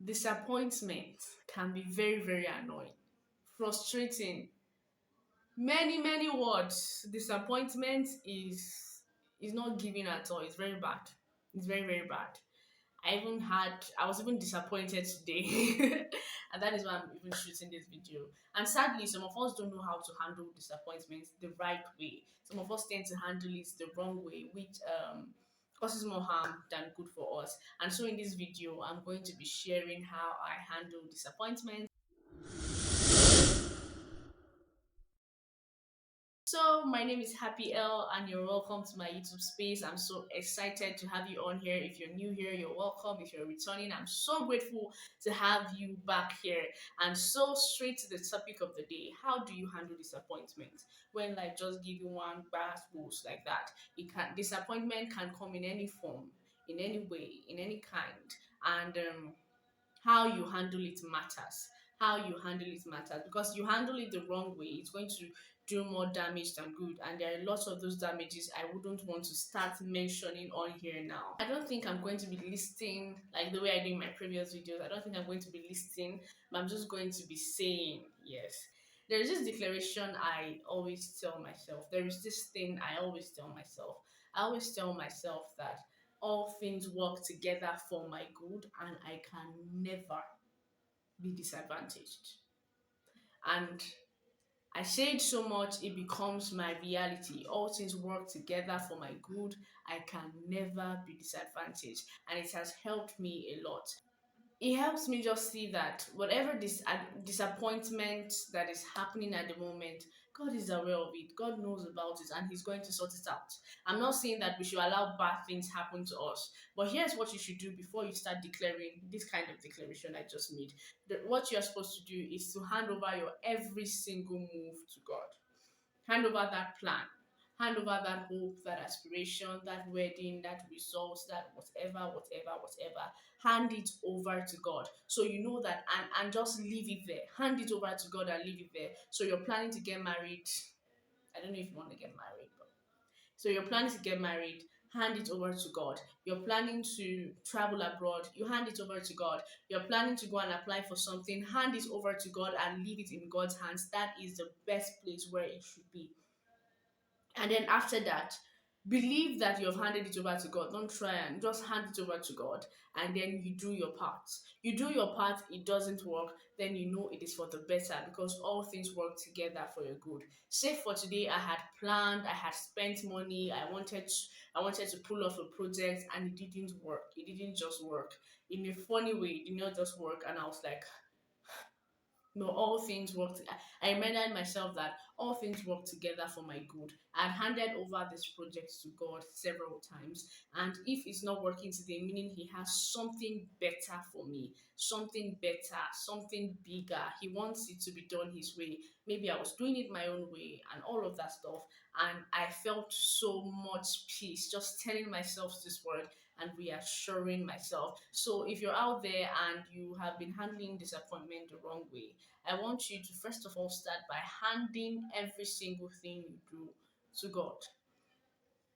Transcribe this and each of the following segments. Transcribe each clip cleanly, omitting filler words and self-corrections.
Disappointment can be very, very annoying, frustrating. Many words. Disappointment is not giving at all. It's very bad. It's very, very bad. I was even disappointed today. And that is why I'm even shooting this video. And sadly, some of us don't know how to handle disappointments the right way. Some of us tend to handle it the wrong way, which causes more harm than good for us. And so in this video, I'm going to be sharing how I handle disappointment. So, my name is Happy L, and you're welcome to my YouTube space. I'm so excited to have you on here. If you're new here, you're welcome. If you're returning, I'm so grateful to have you back here. And so, straight to the topic of the day: how do you handle disappointment when life just give you one bad boost like that? Disappointment can come in any form, in any way, in any kind, and how you handle it matters. How you handle it matters because you handle it the wrong way, it's going to do more damage than good. And there are lots of those damages I wouldn't want to start mentioning on here now. I don't think I'm going to be listing like the way I do in my previous videos. I don't think I'm going to be listing, but I'm just going to be saying yes. There is this declaration I always tell myself. There is this thing I always tell myself. I always tell myself that all things work together for my good and I can never be disadvantaged. And I say it so much, it becomes my reality. All things work together for my good. I can never be disadvantaged. And it has helped me a lot. It helps me just see that whatever this disappointment that is happening at the moment, God is aware of it. God knows about it, and He's going to sort it out. I'm not saying that we should allow bad things happen to us, but here's what you should do before you start declaring this kind of declaration I just made. What you're supposed to do is to hand over your every single move to God. Hand over that plan. Hand over that hope, that aspiration, that wedding, that results, that whatever. Hand it over to God. So you know that and just leave it there. Hand it over to God and leave it there. So you're planning to get married. I don't know if you want to get married, but so you're planning to get married, hand it over to God. You're planning to travel abroad, you hand it over to God. You're planning to go and apply for something, hand it over to God and leave it in God's hands. That is the best place where it should be. And then after that, believe that you've handed it over to God. Don't try and just hand it over to God. And then you do your part. You do your part, it doesn't work, then you know it is for the better because all things work together for your good. Say for today, I had planned, I had spent money, I wanted to pull off a project and it didn't work. It didn't just work. In a funny way, it did not just work. And I was like, no, all things work. I reminded myself that all things work together for my good. I had handed over this project to God several times, and if it's not working today, meaning He has something better for me, something better, something bigger. He wants it to be done His way. Maybe I was doing it my own way, and all of that stuff. And I felt so much peace just telling myself this word and reassuring myself. So if you're out there and you have been handling disappointment the wrong way, I want you to first of all start by handing every single thing you do to God,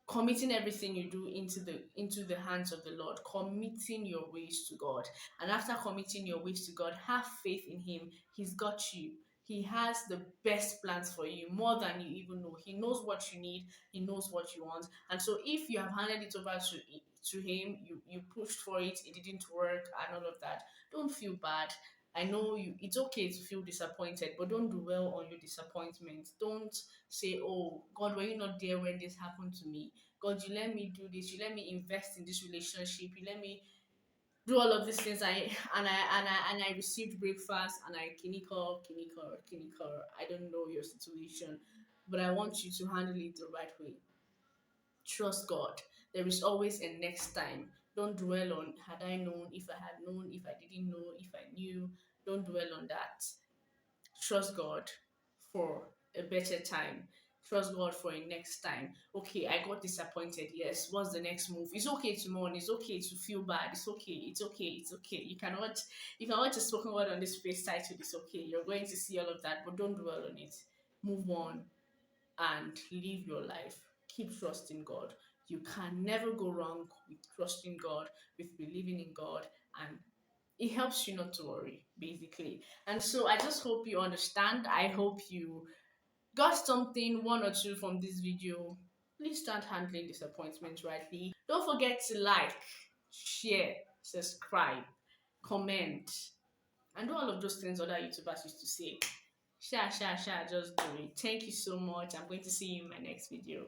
committing everything you do into the hands of the Lord, committing your ways to God. And after committing your ways to God, have faith in Him. He's got you. He has the best plans for you, more than you even know. He knows what you need, He knows what you want. And so if you have handed it over to Him, you pushed for it, it didn't work, and all of that, don't feel bad. I know it's okay to feel disappointed, but don't dwell on your disappointment. Don't say, "Oh, God, were you not there when this happened to me? God, you let me do this, you let me invest in this relationship, you let me do all of these things. I received breakfast and I kinikor. I don't know your situation, but I want you to handle it the right way. Trust God. There is always a next time. Don't dwell on had I known, if I had known, if I didn't know, if I knew. Don't dwell on that. Trust God for a better time. Trust God for a next time. Okay, I got disappointed. Yes. What's the next move? It's okay to mourn. It's okay to feel bad. It's okay. It's okay. It's okay. You can watch a spoken word on this space title. It's okay. You're going to see all of that, but don't dwell on it. Move on and live your life. Keep trusting God. You can never go wrong with trusting God, with believing in God, and it helps you not to worry, basically. And so I just hope you understand. I hope you got something, one or two from this video. Please start handling disappointment rightly. Don't forget to like, share, subscribe, comment, and do all of those things other YouTubers used to say. Sha, sha, sha, just do it. Thank you so much. I'm going to see you in my next video.